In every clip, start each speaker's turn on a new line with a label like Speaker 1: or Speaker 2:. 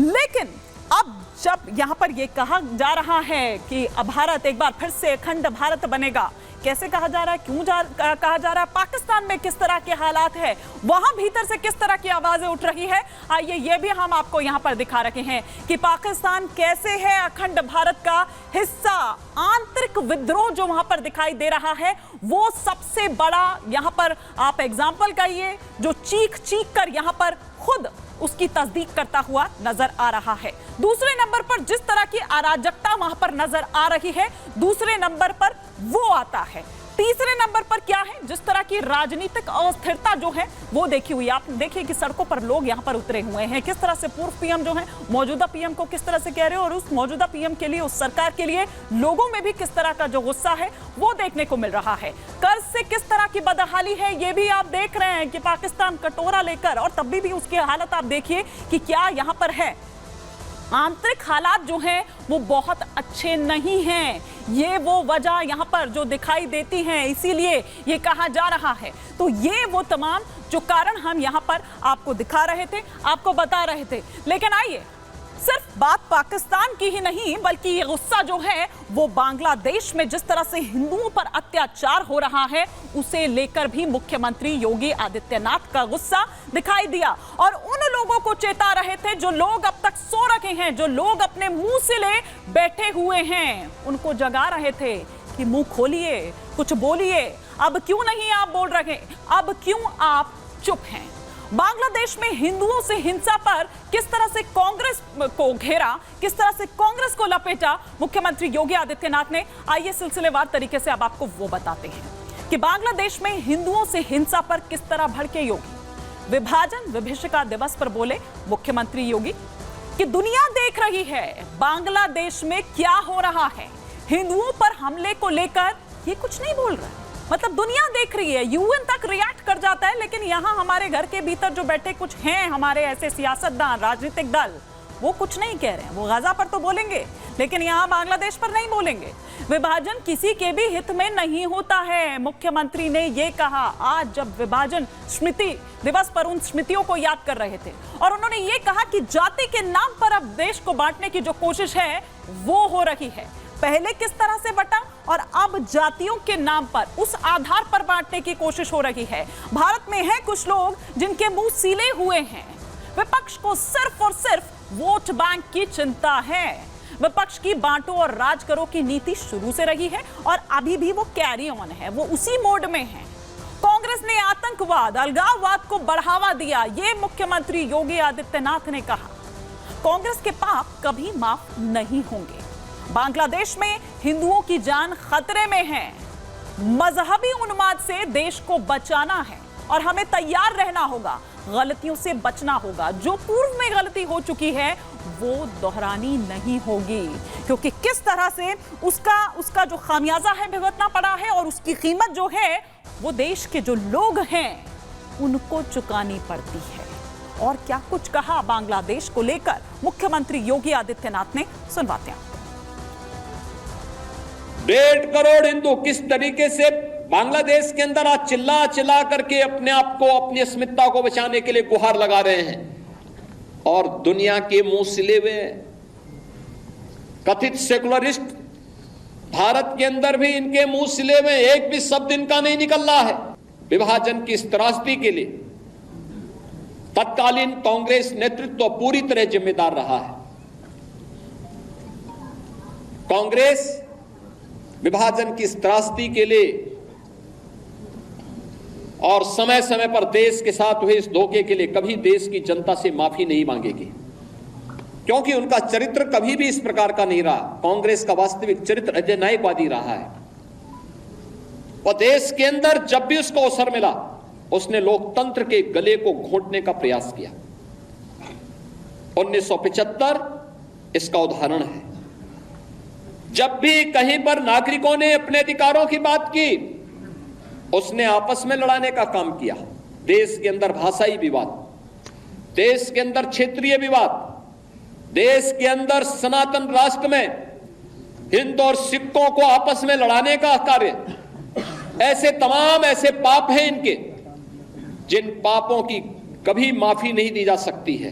Speaker 1: लेकिन अब जब यहां पर यह कहा जा रहा है कि भारत एक बार फिर से अखंड भारत बनेगा, कैसे कहा जा रहा है, क्यों कहा जा रहा है, पाकिस्तान में किस तरह के हालात है, वहां भीतर से किस तरह की आवाजें उठ रही है, आइए ये भी हम आपको यहां पर दिखा रहे हैं कि पाकिस्तान कैसे है अखंड भारत का हिस्सा। आंतरिक विद्रोह जो वहां पर दिखाई दे रहा है वो सबसे बड़ा यहां पर आप एग्जाम्पल कहिए, जो चीख चीख कर यहां पर खुद उसकी तस्दीक करता हुआ नजर आ रहा है। दूसरे नंबर पर जिस तरह की अराजकता वहां पर नजर आ रही है, दूसरे नंबर पर वो आता है। तीसरे नंबर पर क्या है, जिस तरह की राजनीतिक अस्थिरता जो है वो देखी हुई। आप देखिए कि सड़कों पर लोग यहां पर उतरे हुए हैं, किस तरह से पूर्व पीएम जो है मौजूदा पीएम को किस तरह से कह रहे हो, और उस मौजूदा पीएम के लिए, उस सरकार के लिए लोगों में भी किस तरह का जो गुस्सा है वो देखने को मिल रहा है। कर्ज से किस तरह की बदहाली है ये भी आप देख रहे हैं कि पाकिस्तान कटोरा लेकर, और तब भी उसकी हालत आप देखिए कि क्या यहां पर है। आंतरिक हालात जो हैं वो बहुत अच्छे नहीं हैं, ये वो वजह यहां पर जो दिखाई देती हैं, इसीलिए ये कहा जा रहा है। तो ये वो तमाम जो कारण हम यहां पर आपको दिखा रहे थे, आपको बता रहे थे। लेकिन आइए, सिर्फ बात पाकिस्तान की ही नहीं बल्कि ये गुस्सा जो है वो बांग्लादेश में जिस तरह से हिंदुओं पर अत्याचार हो रहा है उसे लेकर भी मुख्यमंत्री योगी आदित्यनाथ का गुस्सा दिखाई दिया। और उन लोगों को चेता रहे थे जो लोग अब तक सो रखे हैं, जो लोग अपने मुंह सिले बैठे हुए हैं, उनको जगा रहे थे कि मुंह खोलिए, कुछ बोलिए। अब क्यों नहीं आप बोल रहे, अब क्यों आप चुप हैं। बांग्लादेश में हिंदुओं से हिंसा पर किस तरह से कांग्रेस को घेरा, किस तरह से कांग्रेस को लपेटा मुख्यमंत्री योगी आदित्यनाथ ने, आइए सिलसिलेवार तरीके से अब आपको वो बताते हैं कि बांग्लादेश में हिंदुओं से हिंसा पर किस तरह भड़के योगी। विभाजन विभीषिका दिवस पर बोले मुख्यमंत्री योगी कि दुनिया देख रही है बांग्लादेश में क्या हो रहा है, हिंदुओं पर हमले को लेकर ये कुछ नहीं बोल रहा। मतलब दुनिया देख रही है, यूएन तक रिएक्ट कर जाता है, लेकिन यहां हमारे घर के भीतर जो बैठे कुछ हैं हमारे ऐसे सियासतदान, राजनीतिक दल, वो कुछ नहीं कह रहे हैं। वो गाजा पर तो बोलेंगे लेकिन यहां बांग्लादेश पर नहीं बोलेंगे। विभाजन किसी के भी हित में नहीं होता है, मुख्यमंत्री ने यह कहा आज जब विभाजन स्मृति दिवस पर उन स्मृतियों को याद कर रहे थे। और उन्होंने ये कहा कि जाति के नाम पर अब देश को बांटने की जो कोशिश है वो हो रही है। पहले किस तरह से बटा और अब जातियों के नाम पर उस आधार पर बांटने की कोशिश हो रही है। भारत में है कुछ लोग जिनके मुंह सीले हुए हैं। विपक्ष को सिर्फ और सिर्फ वोट बैंक की चिंता है। विपक्ष की बांटो और राज करो की नीति शुरू से रही है और अभी भी वो कैरी ऑन है, वो उसी मोड में है। कांग्रेस ने आतंकवाद, अलगाववाद को बढ़ावा दिया, ये मुख्यमंत्री योगी आदित्यनाथ ने कहा। कांग्रेस के पाप कभी माफ नहीं होंगे। बांग्लादेश में हिंदुओं की जान खतरे में है। मजहबी उन्माद से देश को बचाना है और हमें तैयार रहना होगा, गलतियों से बचना होगा। जो पूर्व में गलती हो चुकी है वो दोहरानी नहीं होगी, क्योंकि किस तरह से उसका जो खामियाजा है भुगतना पड़ा है और उसकी कीमत जो है वो देश के जो लोग हैं उनको चुकानी पड़ती है। और क्या कुछ कहा बांग्लादेश को लेकर मुख्यमंत्री योगी आदित्यनाथ ने, सुनवाते हैं।
Speaker 2: 1.5 करोड़ हिंदू किस तरीके से बांग्लादेश के अंदर आज चिल्ला चिल्ला करके अपने आप को, अपनी अस्मिता को बचाने के लिए गुहार लगा रहे हैं, और दुनिया के मुंह सिले हुए कथित सेकुलरिस्ट भारत के अंदर भी इनके मुंह सिले हुए, एक भी शब्द इनका नहीं निकल रहा है। विभाजन की इस त्रासदी के लिए तत्कालीन कांग्रेस नेतृत्व पूरी तरह जिम्मेदार रहा है। कांग्रेस विभाजन की इस त्रासदी के लिए और समय समय पर देश के साथ हुए इस धोखे के लिए कभी देश की जनता से माफी नहीं मांगेगी, क्योंकि उनका चरित्र कभी भी इस प्रकार का नहीं रहा। कांग्रेस का वास्तविक चरित्र अधिनायकवादी रहा है। और देश के अंदर जब भी उसको अवसर मिला उसने लोकतंत्र के गले को घोंटने का प्रयास किया। 1975 इसका उदाहरण है। जब भी कहीं पर नागरिकों ने अपने अधिकारों की बात की उसने आपस में लड़ाने का काम किया। देश के अंदर भाषाई विवाद, देश के अंदर क्षेत्रीय विवाद, देश के अंदर सनातन राष्ट्र में हिंदू और सिखों को आपस में लड़ाने का कार्य, ऐसे तमाम ऐसे पाप हैं इनके जिन पापों की कभी माफी नहीं दी जा सकती है।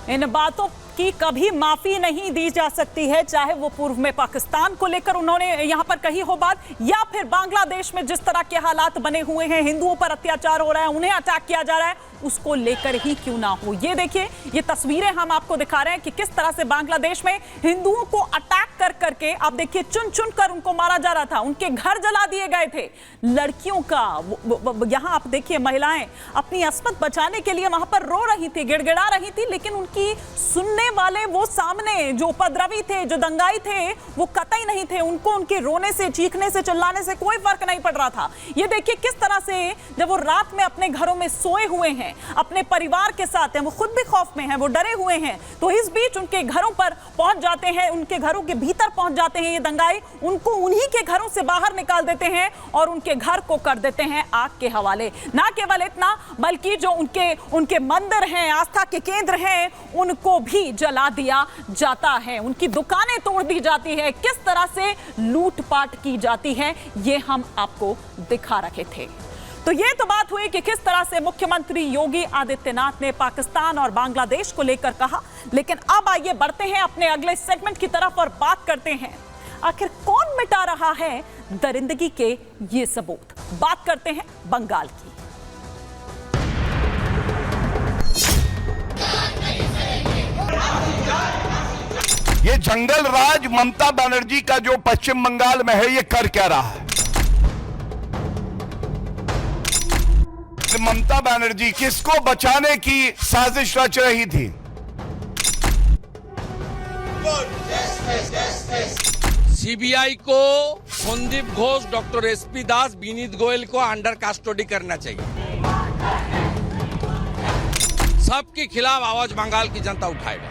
Speaker 1: इन बातों की कभी माफी नहीं दी जा सकती है, चाहे वो पूर्व में पाकिस्तान को लेकर उन्होंने यहां पर कही हो बात, या फिर बांग्लादेश में जिस तरह के हालात बने हुए हैं, हिंदुओं पर अत्याचार हो रहा है, उन्हें अटैक किया जा रहा है, उसको लेकर ही क्यों ना हो। ये देखिए, ये तस्वीरें हम आपको दिखा रहे हैं कि किस तरह से बांग्लादेश में हिंदुओं को अटैक कर करके आप देखिए चुन चुन कर उनको मारा जा रहा था, उनके घर जला दिए गए थे। लड़कियों का यहां आप देखिए, महिलाएं अपनी अस्मत बचाने के लिए वहां पर रो रही थी, गिड़गिड़ा रही थी, लेकिन उनकी सुनने वाले वो सामने जो उपद्रवी थे, जो दंगाई थे, वो कतई नहीं थे। उनको उनके रोने से, चीखने से, चिल्लाने से कोई फर्क नहीं पड़ रहा था। ये देखिए किस तरह से जब वो रात में अपने घरों में सोए हुए हैं, अपने परिवार के साथ हैं, वो खुद भी खौफ में हैं, वो डरे हुए हैं, तो इस बीच उनके घरों पर पहुंच जाते हैं, उनके घरों के भीतर पहुंच जाते हैं ये दंगाई, उनको उन्हीं के घरों से बाहर निकाल देते हैं और उनके घर को कर देते हैं आग के हवाले। ना केवल इतना, बल्कि जो उनके मंदिर हैं, आस्था के केंद्र हैं, उनको भी जला दिया जाता है, उनकी दुकानें तोड़ दी जाती है, किस तरह से लूटपाट की जाती है, ये हम आपको दिखा रहे थे। तो ये तो बात हुई कि किस तरह से मुख्यमंत्री योगी आदित्यनाथ ने पाकिस्तान और बांग्लादेश को लेकर कहा, लेकिन अब आइए बढ़ते हैं अपने अगले सेगमेंट की तरफ और बात करते हैं आखिर कौन मिटा रहा है दरिंदगी के ये सबूत। बात करते हैं बंगाल की।
Speaker 3: ये जंगल राज ममता बनर्जी का जो पश्चिम बंगाल में है, ये कर क्या रहा है? ममता बनर्जी किसको बचाने की साजिश रच रही थी?
Speaker 4: सीबीआई को संदीप घोष, डॉक्टर एसपी दास, विनीत गोयल को अंडर कस्टडी करना चाहिए। सबके खिलाफ आवाज बंगाल की जनता उठाएगा।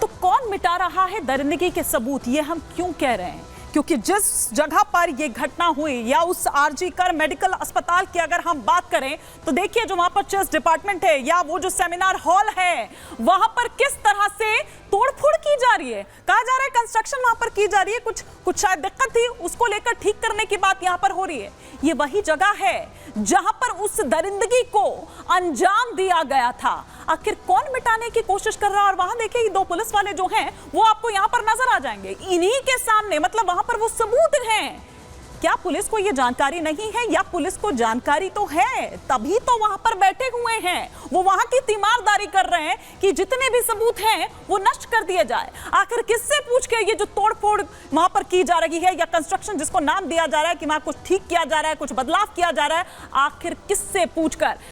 Speaker 1: तो कौन मिटा रहा है दरिंदगी के सबूत, ये हम क्यों कह रहे हैं? क्योंकि जिस जगह पर यह घटना हुई, या उस आरजी कर मेडिकल अस्पताल की अगर हम बात करें, तो देखिए जो वहां पर चेस्ट डिपार्टमेंट है, या वो जो सेमिनार हॉल है, वहां पर किस तरह से तोड़फोड़ की जा रही है। कहा जा रहा है कंस्ट्रक्शन वहां पर की जा रही है, कुछ शायद दिक्कत थी, उसको लेकर ठीक करने की बात यहां पर हो रही है। ये वही जगह है जहां पर उस दरिंदगी को अंजाम दिया गया था। आखिर कौन मिटाने की कोशिश कर रहा है? और वहां देखिए ये दो पुलिस वाले जो हैं, वो आपको यहां पर नजर आ जाएंगे, इन्हीं के सामने, मतलब वहां पर वो सबूत हैं। क्या पुलिस को यह जानकारी नहीं है, या पुलिस को जानकारी तो है, तभी तो वहां पर बैठे हुए हैं, वो वहां की तीमारदारी कर रहे हैं कि जितने भी सबूत हैं वो नष्ट कर दिए जाए। आखिर किससे पूछ के ये जो तोड़फोड़ वहां पर की जा रही है, या कंस्ट्रक्शन जिसको नाम दिया जा रहा है कि वहां कुछ ठीक किया जा रहा है, कुछ बदलाव किया जा रहा है, आखिर किससे पूछकर